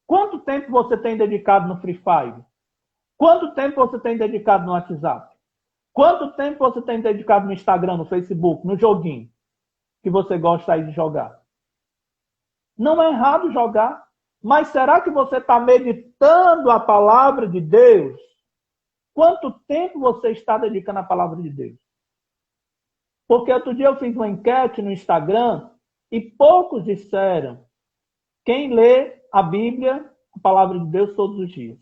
Quanto tempo você tem dedicado no Free Fire? Quanto tempo você tem dedicado no WhatsApp? Quanto tempo você tem dedicado no Instagram, no Facebook, no joguinho que você gosta aí de jogar? Não é errado jogar, mas será que você está meditando a palavra de Deus? Quanto tempo você está dedicando à palavra de Deus? Porque outro dia eu fiz uma enquete no Instagram e poucos disseram quem lê a Bíblia, a palavra de Deus, todos os dias.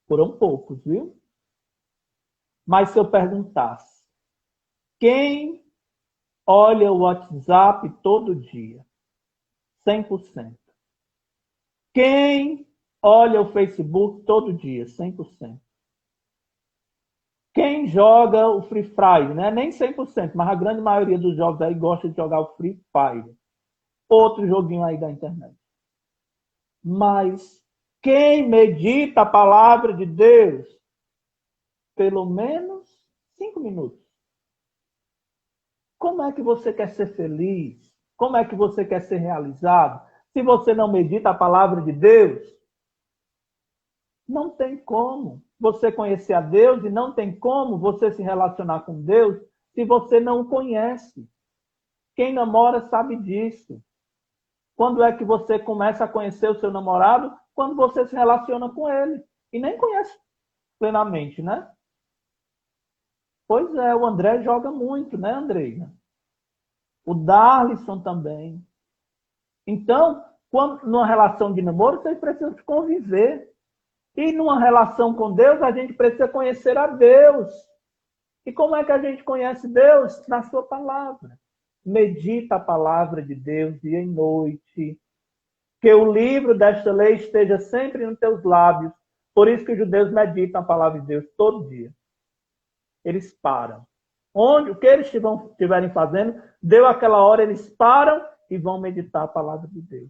Foram poucos, viu? Mas se eu perguntasse, quem olha o WhatsApp todo dia? 100%. Quem olha o Facebook todo dia? 100%. Quem joga o Free Fire, né? Nem 100%, mas a grande maioria dos jogos aí gosta de jogar o Free Fire. Outro joguinho aí da internet. Mas quem medita a palavra de Deus, pelo menos 5 minutos. Como é que você quer ser feliz? Como é que você quer ser realizado? Se você não medita a palavra de Deus, não tem como você conhecer a Deus e não tem como você se relacionar com Deus se você não o conhece. Quem namora sabe disso. Quando é que você começa a conhecer o seu namorado? Quando você se relaciona com ele. E nem conhece plenamente, né? Pois é, o André joga muito, né, Andreia? O Darlison também. Então, quando, numa relação de namoro, vocês precisam conviver. E numa relação com Deus, a gente precisa conhecer a Deus. E como é que a gente conhece Deus? Na sua palavra. Medita a palavra de Deus dia e noite. Que o livro desta lei esteja sempre nos teus lábios. Por isso que os judeus meditam a palavra de Deus todo dia. Eles param. Onde o que eles estiverem fazendo, deu aquela hora, eles param e vão meditar a palavra de Deus.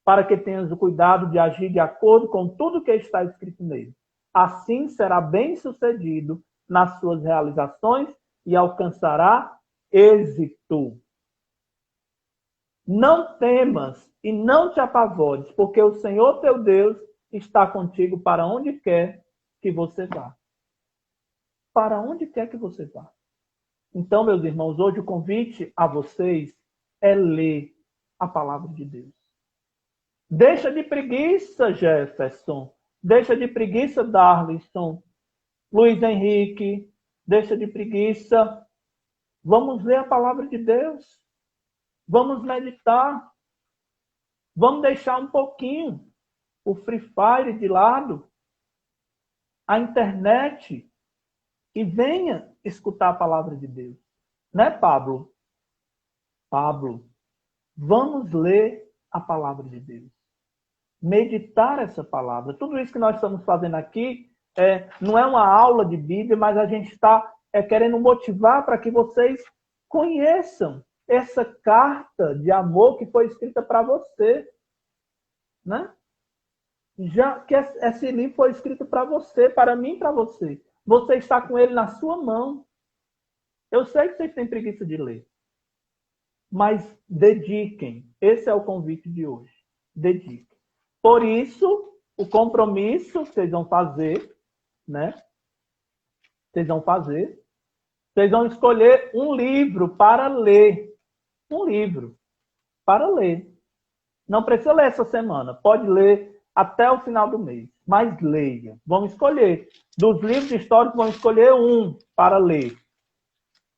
Para que tenhas o cuidado de agir de acordo com tudo que está escrito nele. Assim será bem-sucedido nas suas realizações e alcançará êxito. Não temas e não te apavores, porque o Senhor teu Deus está contigo para onde quer que você vá. Para onde quer que você vá. Então, meus irmãos, hoje o convite a vocês é ler a palavra de Deus. Deixa de preguiça, Jefferson. Deixa de preguiça, Darlison. Luiz Henrique. Deixa de preguiça. Vamos ler a palavra de Deus. Vamos meditar. Vamos deixar um pouquinho o Free Fire de lado. A internet. E venha escutar a palavra de Deus. Né, Pablo? Pablo, vamos ler a palavra de Deus. Meditar essa palavra. Tudo isso que nós estamos fazendo aqui não é uma aula de Bíblia, mas a gente está querendo motivar para que vocês conheçam essa carta de amor que foi escrita para você. Né? Já que esse livro foi escrito para você, para mim e para você. Você está com ele na sua mão. Eu sei que vocês têm preguiça de ler. Mas dediquem. Esse é o convite de hoje. Dediquem. Por isso, o compromisso que vocês vão fazer, né? Vocês vão escolher um livro para ler. Um livro para ler. Não precisa ler essa semana. Pode ler até o final do mês. Mas leia. Vamos escolher. Dos livros históricos, vamos escolher um para ler.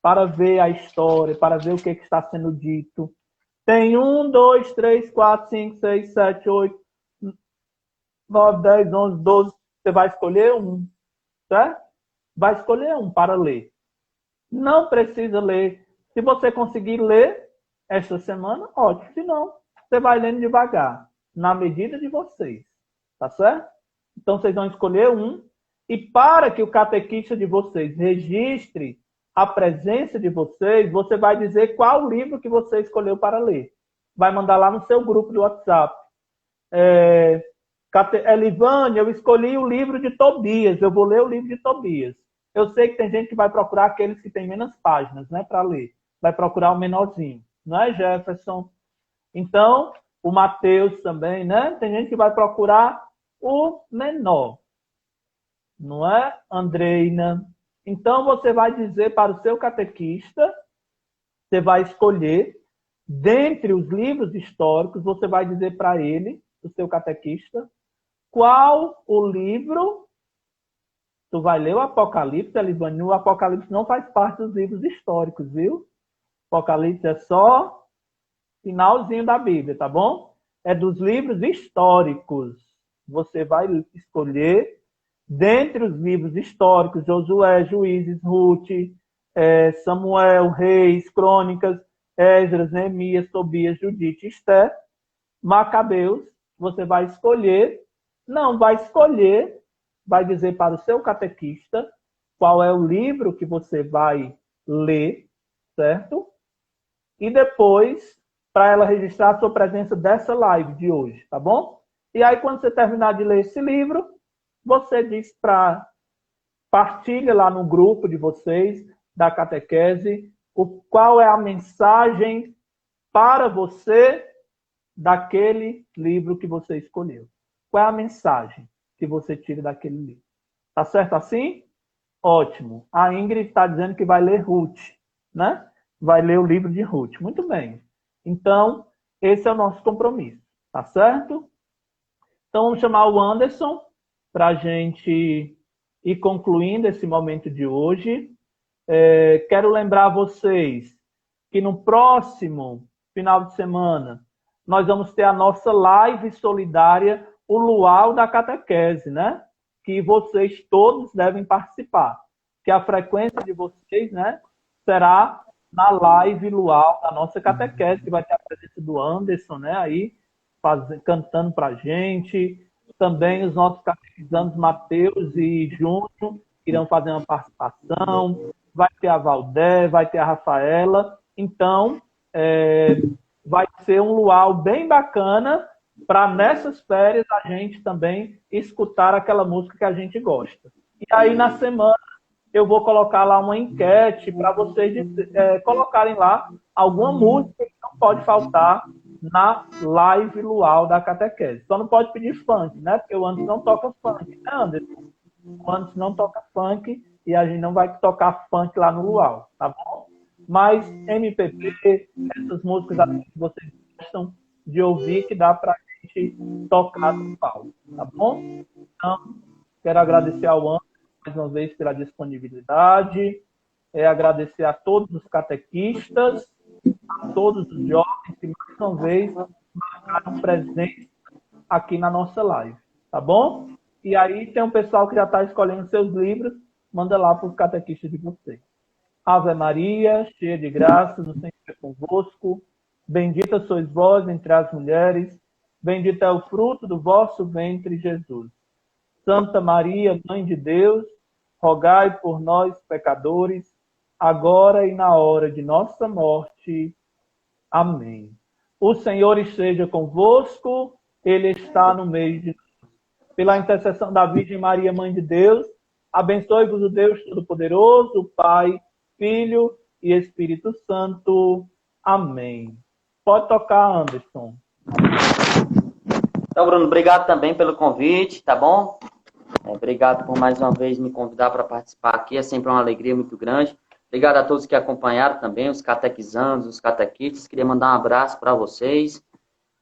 Para ver a história, para ver o que está sendo dito. Tem 1, 2, 3, 4, 5, 6, 7, 8, 9, 10, 11, 12. Você vai escolher um. Certo? Vai escolher um para ler. Não precisa ler. Se você conseguir ler esta semana, ótimo. Se não, você vai lendo devagar. Na medida de vocês. Tá certo? Então, vocês vão escolher um. E para que o catequista de vocês registre a presença de vocês, você vai dizer qual livro que você escolheu para ler. Vai mandar lá no seu grupo do WhatsApp. Elivane, eu escolhi o livro de Tobias. Eu vou ler o livro de Tobias. Eu sei que tem gente que vai procurar aqueles que têm menos páginas, né, para ler. Vai procurar o menorzinho. Não é, Jefferson? Então, o Mateus também, né? Tem gente que vai procurar o menor. Não é, Andreina? Então, você vai dizer para o seu catequista, você vai escolher, dentre os livros históricos, você vai dizer para ele, o seu catequista, qual o livro. Tu vai ler o Apocalipse, Elivane. O Apocalipse não faz parte dos livros históricos, viu? O Apocalipse é só finalzinho da Bíblia, tá bom? É dos livros históricos. Você vai escolher, dentre os livros históricos, Josué, Juízes, Ruth, Samuel, Reis, Crônicas, Esdras, Neemias, Tobias, Judite, Esther, Macabeus você vai escolher, não, vai escolher, vai dizer para o seu catequista qual é o livro que você vai ler, certo? E depois, para ela registrar a sua presença dessa live de hoje, tá bom? E aí, quando você terminar de ler esse livro, você diz para partilha lá no grupo de vocês, da catequese, qual é a mensagem para você daquele livro que você escolheu. Qual é a mensagem que você tira daquele livro? Tá certo assim? Ótimo. A Ingrid está dizendo que vai ler Ruth, né? Vai ler o livro de Ruth. Muito bem. Então, esse é o nosso compromisso. Tá certo? Então, vamos chamar o Anderson para a gente ir concluindo esse momento de hoje. Quero lembrar vocês que no próximo final de semana nós vamos ter a nossa live solidária, o Luau da Catequese, né? Que vocês todos devem participar. Que a frequência de vocês, né, será na live Luau da nossa catequese, que vai ter a presença do Anderson, né, aí cantando para a gente. Também os nossos catequizandos Mateus e Júnior irão fazer uma participação. Vai ter a Valdé, vai ter a Rafaela. Então, vai ser um luau bem bacana para nessas férias a gente também escutar aquela música que a gente gosta. E aí, na semana, eu vou colocar lá uma enquete para vocês colocarem lá alguma música que não pode faltar na live luau da catequese. Só não pode pedir funk, né? Porque o Anderson não toca funk, né, Anderson? O Anderson não toca funk e a gente não vai tocar funk lá no luau, tá bom? Mas MPB, essas músicas que vocês gostam de ouvir, que dá para a gente tocar no palco, tá bom? Então, quero agradecer ao Anderson mais uma vez pela disponibilidade, agradecer a todos os catequistas, a todos os jovens que mais uma vez marcaram presente aqui na nossa live, tá bom? E aí tem um pessoal que já está escolhendo seus livros, manda lá para os catequistas de vocês. Ave Maria, cheia de graça, o Senhor é convosco. Bendita sois vós entre as mulheres, bendito é o fruto do vosso ventre, Jesus. Santa Maria, Mãe de Deus, rogai por nós, pecadores, agora e na hora de nossa morte. Amém. O Senhor esteja convosco, Ele está no meio de nós. Pela intercessão da Virgem Maria, Mãe de Deus, abençoe-vos o Deus Todo-Poderoso, o Pai, Filho e Espírito Santo. Amém. Pode tocar, Anderson. Então, Bruno, obrigado também pelo convite, tá bom? Obrigado por mais uma vez me convidar para participar aqui. É sempre uma alegria muito grande. Obrigado a todos que acompanharam também, os catequizandos, os catequistas. Queria mandar um abraço para vocês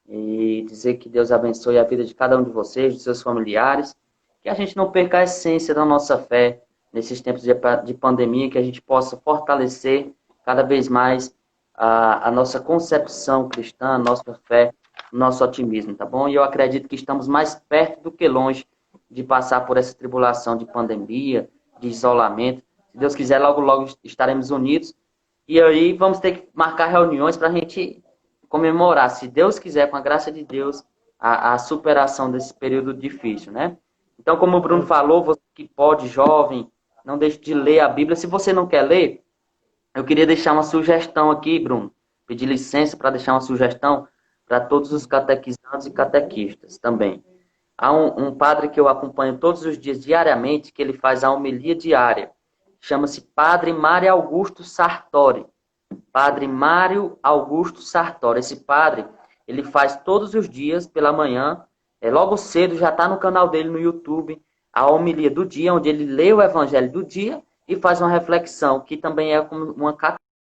e dizer que Deus abençoe a vida de cada um de vocês, de seus familiares. Que a gente não perca a essência da nossa fé nesses tempos de pandemia, que a gente possa fortalecer cada vez mais a nossa concepção cristã, a nossa fé, o nosso otimismo, tá bom? E eu acredito que estamos mais perto do que longe de passar por essa tribulação de pandemia, de isolamento. Se Deus quiser, logo, logo estaremos unidos. E aí vamos ter que marcar reuniões para a gente comemorar, se Deus quiser, com a graça de Deus, a superação desse período difícil, né? Então, como o Bruno falou, você que pode, jovem, não deixe de ler a Bíblia. Se você não quer ler, eu queria deixar uma sugestão aqui, Bruno. Pedir licença para deixar uma sugestão para todos os catequizandos e catequistas também. Há um padre que eu acompanho todos os dias, diariamente, que ele faz a homilia diária. Chama-se Padre Mário Augusto Sartori. Padre Mário Augusto Sartori. Esse padre, ele faz todos os dias, pela manhã, logo cedo, já está no canal dele no YouTube, a homilia do dia, onde ele lê o evangelho do dia e faz uma reflexão, que também é como uma